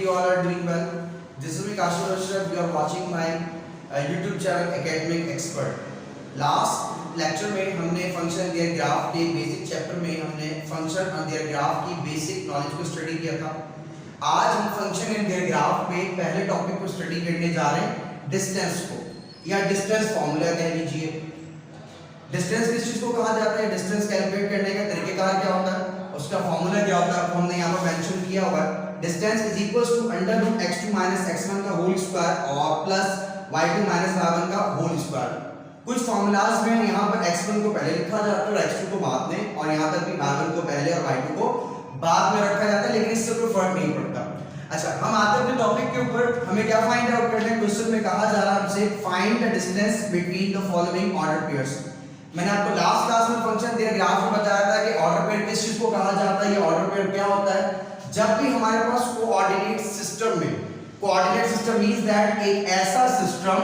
you all are doing well. This is Kashif Ashraf. You are watching my YouTube channel Academic Expert. Last lecture में हमने function and there graph के basic chapter में हमने function and there graph की basic knowledge को study किया था. आज हम फंक्शन एंड देयर ग्राफ में पहले टॉपिक को स्टडी करने जा रहे हैं, डिस्टेंस को, या डिस्टेंस फॉर्मूला कह लीजिए. डिस्टेंस किस चीज को कहा जाता है? डिस्टेंस कैलकुलेट करने का तरीकेकार क्या होता है, उसका फॉर्मूला क्या होता है, आपको हमने यहाँ पर मेंशन किया हुआ है. Distance is equals to under root x2 minus x1 का होल स्क्वायर और प्लस y2 माइनस y1 का होल स्क्वायर. कुछ फॉर्मूलाज में यहाँ पर x1 को पहले लिखा जाता है और x2 को बाद में, और यहाँ तक भी y1 को पहले और y2 को बाद में रखा जाता है, लेकिन इससे कोई फर्क नहीं पड़ता. अच्छा, हम आते हैं अपने टॉपिक के ऊपर. हमें क्या फाइंड आउट करना है? क्वेश्चन में कहा जा रहा है हमसे find the distance between the following order pairs. मैंने आपको लास्ट क्लास में फंक्शन देयर ग्राफ में बताया था कि ऑर्डर पेयर किस चीज को कहा जाता है. ये ऑर्डर पेयर क्या होता है? जब भी हमारे पास कोऑर्डिनेट सिस्टम में, कोऑर्डिनेट सिस्टम मींस दैट एक ऐसा सिस्टम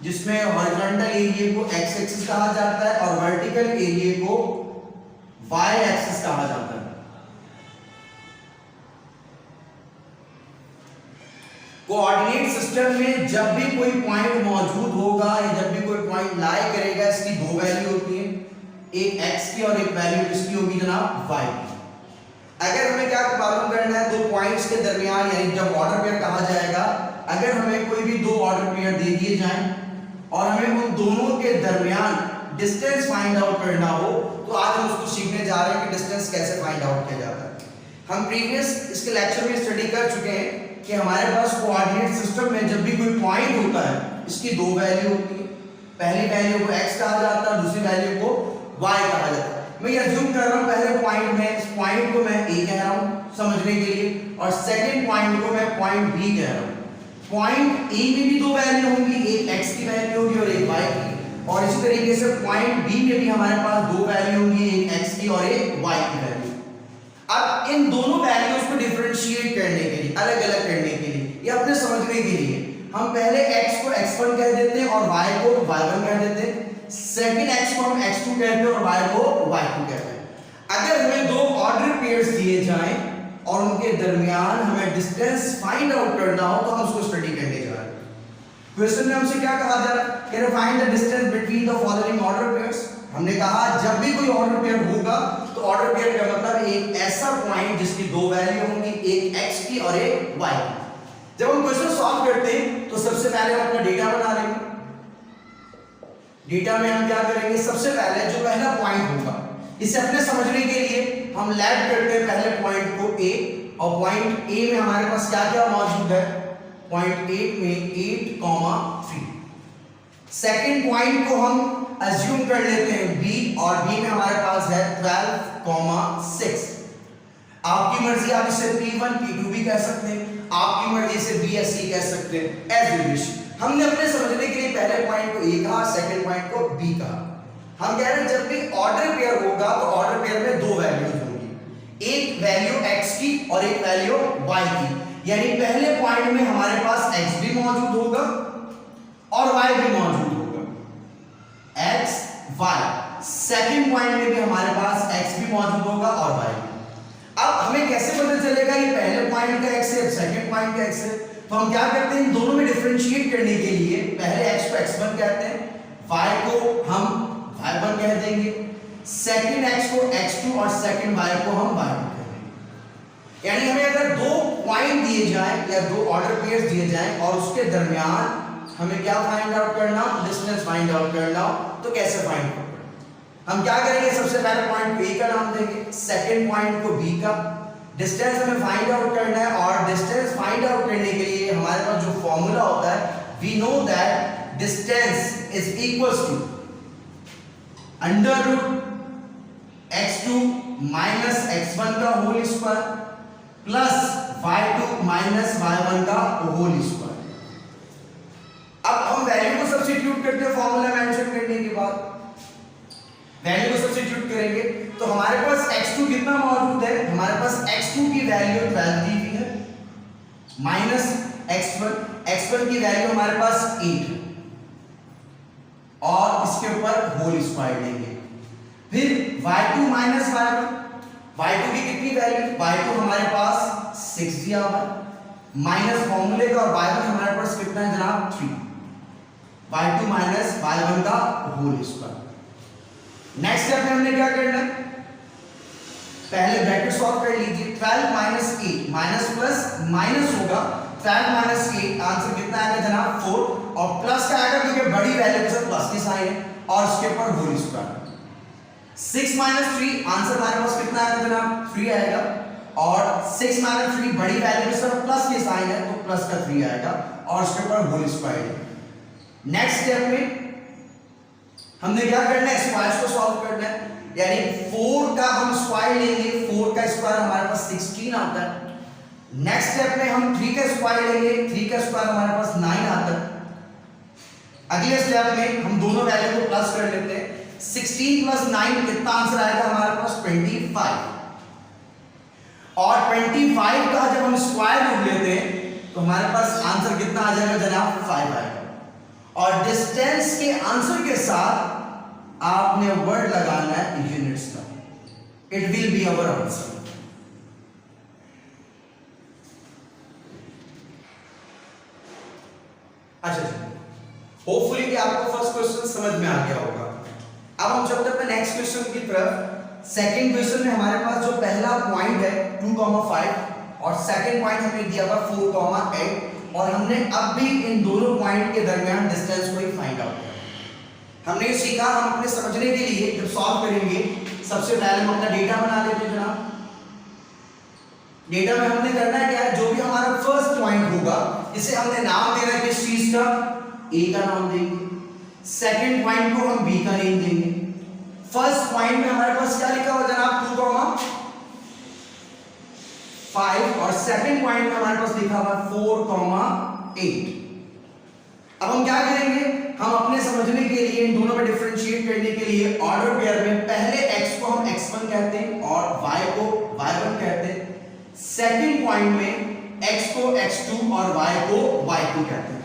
जिसमें हॉरिजॉन्टल एरिया को x एक्सिस कहा जाता है और वर्टिकल एरिया को y एक्सिस कहा जाता है. कोऑर्डिनेट सिस्टम में जब भी कोई पॉइंट मौजूद होगा या जब भी कोई पॉइंट लाई करेगा, इसकी दो वैल्यू होती है, एक x की और एक वैल्यू किसकी होगी जनाब? y की. अगर हमें क्या मालूम करना है, दो पॉइंट्स के दरमियान, यानी जब ऑर्डर पेयर कहा जाएगा, अगर हमें कोई भी दो ऑर्डर पेयर दे दिए जाएं और हमें उन दोनों के दरमियान डिस्टेंस फाइंड आउट करना हो, तो आज हम उसको सीखने जा रहे हैं कि डिस्टेंस कैसे फाइंड आउट किया जाता है. हम प्रीवियस इसके लेक्चर में स्टडी कर चुके हैं कि हमारे पास कोऑर्डिनेट सिस्टम में जब भी कोई पॉइंट होता है, इसकी दो वैल्यू होती है. पहली वैल्यू को x कहा जाता है, दूसरी वैल्यू को y कहा जाता है. मैं अज्यूम कर रहा हूं पहले पॉइंट में, इस पॉइंट को मैं a कह रहा हूं समझने के लिए, और सेकंड पॉइंट को मैं पॉइंट b कह रहा हूं. पॉइंट a में भी दो वैल्यू होंगी, एक x की वैल्यू होगी और एक y की, और इसी तरीके से पॉइंट b में भी हमारे पास दो वैल्यू होंगी, एक x की और एक y की वैल्यू. अब इन दोनों वैल्यूज को डिफरेंशिएट करने के लिए, अलग अलग करने के लिए, या अपने समझने के लिए, हम पहले x को x1 कह देते हैं और y को y1 कह देते हैं. सेकंड x को हम x2 कहते हैं और y को y2 कहते हैं. अगर हमें दो ऑर्डर पेयर्स दिए जाएं और उनके दरमियान हमें डिस्टेंस फाइंड आउट करना हो, तो हम उसको स्टडी करने जा रहे हैं. क्वेश्चन में हमसे क्या कहा जा रहा है कि find the distance between the following order pairs. हमने कहा जब भी कोई ऑर्डर पेयर होगा तो ऑर्डर पेयर का मतलब एक ऐसा पॉइंट जिसकी दो वैल्यू होंगी, एक x की और एक y की. जब हम क्वेश्चन सॉल्व करते हैं तो सबसे पहले हम अपना डेटा बना लेंगे. डेटा में हम क्या करेंगे, सबसे पहले जो पहला पॉइंट होगा, इसे अपने समझने के लिए हम लैब करते हैं पहले पॉइंट को a, और पॉइंट a में हमारे पास क्या क्या मौजूद है, पॉइंट 8 में 8,3. सेकंड पॉइंट को हम अज्यूम कर लेते हैं b, और b में हमारे पास है 12,6. आपकी मर्जी, आप इसे p1 p2 भी कह सकते हैं, आपकी मर्जी से b या c कह सकते हैं, एज यू विश. हमने अपने समझने के लिए पहले पॉइंट को a कहा, सेकंड पॉइंट को b कहा. हम कह रहे हैं जब भी ऑर्डर पेयर होगा तो ऑर्डर पेयर में दो वैल्यूज होंगी, एक वैल्यू x की और एक वैल्यू y की. यानी पहले पॉइंट में हमारे पास x भी मौजूद होगा और y भी मौजूद होगा, x y. सेकंड पॉइंट में भी हमारे पास x भी मौजूद होगा और y भी. अब हमें कैसे पता चलेगा ये पहले पॉइंट का x है, सेकंड पॉइंट का x है? तो हम क्या करते हैं, इन दोनों में डिफरेंशिएट करने के लिए पहले x को x1 कहते हैं, y को हम y1 कह देंगे, सेकंड x को x2 और सेकंड y को हम y2 कह देंगे. यानी हमें अगर दो पॉइंट दिए जाएं या दो ऑर्डर पेयर्स दिए जाएं और उसके दरमियान हमें क्या फाइंड आउट करना, डिस्टेंस फाइंड आउट करना, तो कैसे फाइंड आउट करना? हम क्या करेंगे, सबसे पहले पॉइंट को a का नाम देंगे, सेकंड पॉइंट को b का. डिस्टेंस हमें फाइंड आउट करना है, और डिस्टेंस फाइंड आउट करने के लिए हमारे पास जो फॉर्मूला होता है, we know that distance is equals to under root x2 minus x1 का whole square plus y2 minus y1 का होल स्क्वायर. अब हम वैल्यू को सब्स्टिट्यूट करते हैं फॉर्मूला मेंशन करने के बाद. वैल्यू को सब्स्टिट्यूट करेंगे तो हमारे पास x2 कितना मौजूद है, हमारे पास x2 की वैल्यू 12 दी हुई है, माइनस x1 की वैल्यू हमारे पास 8 है, और इसके ऊपर होल स्क्वायर लेंगे. फिर y2 माइनस y1, y2 की कितनी वैल्यू, y2 हमारे पास 6 दिया हुआ है, माइनस फॉर्मूले का और y1 हमारे पास कितना है जनाब 3, y2 माइनस y1 का होल स्क्वायर। नेक्स्ट स्टेप में हमने क्या करना है, पहले ब्रैकेट सॉल्व कर लीजिए। 12 माइनस 8 माइनस प्लस माइनस होगा, 12 माइनस 8 आंसर कितना आएगा जनाब 4 और प्लस का आएगा क्योंकि बड़ी वैल्यू के साथ प्लस की साइन है और उसके ऊपर होल स्क्वायर। 6 माइनस 3 आंसर हमारे पास कितना आएगा जनाब 3 आएगा और 6 माइनस 3 बड़ी वैल्यू के साथ प्लस की साइन है तो प्लस का 3 आएगा और उसके ऊपर होल स्क्वायर। नेक्स्ट स्टेप में हमने क्या करना है, स्क्वायर्स को सॉल्व करना है, यानी 4 का हम स्क्वायर लेंगे, 4 का स्क्वायर हमारे पास 16 आता है। नेक्स्ट स्टेप में हम 3 का स्क्वायर लेंगे, 3 का स्क्वायर हमारे पास 9 आता है। अगले स्टेप में हम दोनों वैल्यू को प्लस कर लेते हैं, 16 प्लस 9 कितना आंसर आएगा हमारे पास 25 और 25 का जब हम स्क्वायर रूट लेते हैं तो हमारे पास आंसर कितना आ जाएगा जनाब 5 आएगा और डिस्टेंस के आंसर के साथ आपने वर्ड लगाना है यूनिट्स का, it will be our answer. अच्छा होपफुली कि आपको फर्स्ट क्वेश्चन समझ में आ गया होगा। अब हम चलते हैं नेक्स्ट क्वेश्चन की तरफ। सेकंड क्वेश्चन में हमारे पास जो पहला पॉइंट है 2,5 और सेकंड पॉइंट हमें दिया हुआ 4,8 और हमने अब भी इन दोनों पॉइंट के दरमियान डिस्टेंस को ही फाइंड आउट किया। हमने सीखा, हम अपने समझने के लिए जब सॉल्व करेंगे सबसे पहले हम अपना डेटा बना लेते हैं जनाब। डेटा में हमने करना है क्या, जो भी हमारा फर्स्ट पॉइंट होगा इसे हमने नाम देना है किस चीज का, ए का नाम देंगे, सेकंड पॉइंट को हम बी का नेम देंगे। फर्स्ट पॉइंट में हमारे पास क्या लिखा हुआ जनाब 2,5 और सेकंड पॉइंट में हमारे पास लिखा हुआ 4,8। अब हम क्या करेंगे, हम अपने समझने के लिए इन दोनों में डिफरेंशिएट करने के लिए ऑर्डर पेयर में पहले x को हम x1 कहते हैं और y को y1 कहते हैं, सेकंड पॉइंट में x को x2 और y को y2 कहते हैं।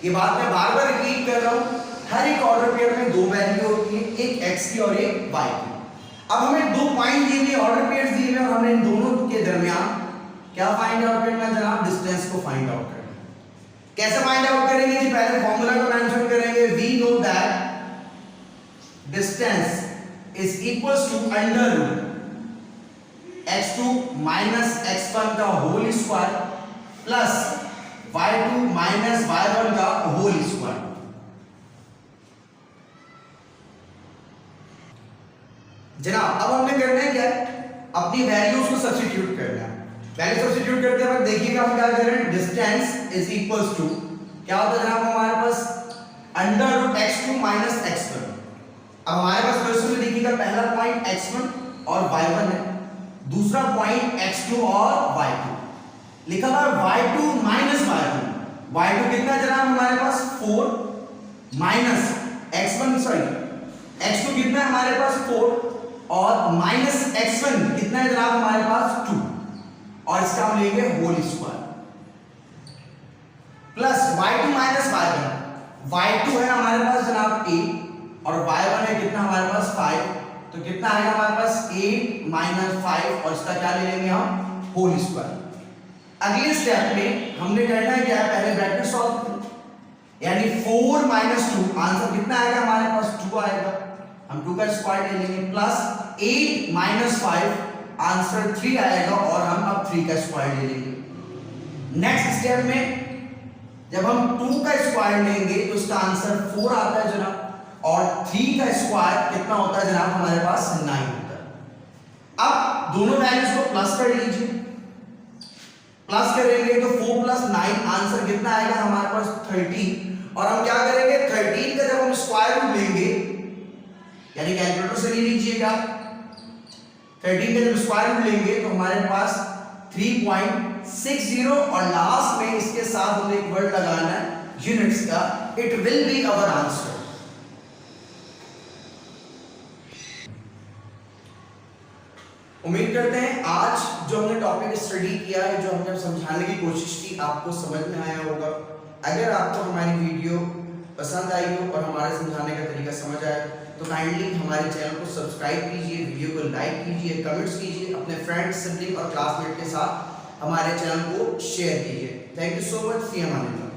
ये बात मैं बार बार रिपीट कर रहा हूं, हर एक ऑर्डर पेयर में दो वैल्यू होती है, एक x की और एक y की। अब हमें दो पॉइंट दिए हुए, ऑर्डर पेयर्स दिए हुए और हमें इन दोनों के दरमियान क्या फाइंड आउट करना है जनाब, डिस्टेंस को फाइंड आउट करना। कैसे फाइंड आउट करेंगे जी, पहले फॉर्मूला को मेंशन करेंगे। We know that distance is equals to under root x2 minus x1 का whole square plus y2 minus y1 का होल स्क्वायर। जनाब अब हमने करना है क्या, अपनी वैल्यूज को सब्स्टिट्यूट करना है। वैल्यू सब्स्टिट्यूट करते वक्त देखिएगा हम क्या कर रहे हैं, डिस्टेंस इज इक्वल्स टू क्या होता है जनाब हमारे पास under root x2 minus x1। अब हमारे पास क्वेश्चन में देखिएगा पहला पॉइंट x1 और y1 है, दूसरा पॉइंट x2 और y2, लिखा हुआ y2 माइनस y1। y2 कितना है जनाब हमारे पास 4 माइनस x2 कितना है हमारे पास 4 और माइनस x1 कितना है जनाब हमारे पास 2 और इसका हम लेंगे whole square plus y2 minus y1। y2 है हमारे पास जनाब 8 और y1 है कितना हमारे पास 5, तो कितना आएगा हमारे पास 8 माइनस 5 और इसका क्या ले लेंगे हम होल स्क्वायर। अगले स्टेप में हमने करना है क्या, पहले ब्रैकेट सॉल्व, यानी 4 माइनस 2 आंसर कितना आएगा हमारे पास 2 आएगा, हम 2 का स्क्वायर ले लेंगे प्लस 8 माइनस 5 आंसर 3 आएगा और हम अब 3 का स्क्वायर ले लेंगे। नेक्स्ट स्टेप में जब हम 2 का स्क्वायर लेंगे तो इसका आंसर 4 आता है जनाब और 3 का स्क्वायर कितना होता है जनाब हमारे पास 9 होता है। अब दोनों वैल्यूज को प्लस कर लीजिए, प्लस करेंगे तो 4 प्लस 9 आंसर कितना आएगा हमारे पास 13 और हम क्या करेंगे 13 का जब हम स्क्वायर रूट लेंगे, यानी कैलकुलेटर से ले लीजिएगा, 13 का जब स्क्वायर रूट लेंगे तो हमारे पास 3.60 और लास्ट में इसके साथ हमें एक वर्ड लगाना है यूनिट्स का, it will be our answer. उम्मीद करते हैं आज जो हमने टॉपिक स्टडी किया है, जो हमने समझाने की कोशिश की, आपको समझ में आया होगा। अगर आपको हमारी वीडियो पसंद आई हो और हमारे समझाने का तरीका समझ आए तो काइंडली हमारे चैनल को सब्सक्राइब कीजिए, वीडियो को लाइक कीजिए, कमेंट्स कीजिए, अपने फ्रेंड्स, सिबलिंग और क्लासमेट के साथ हमारे चैनल को शेयर कीजिए। Thank you so much. C M.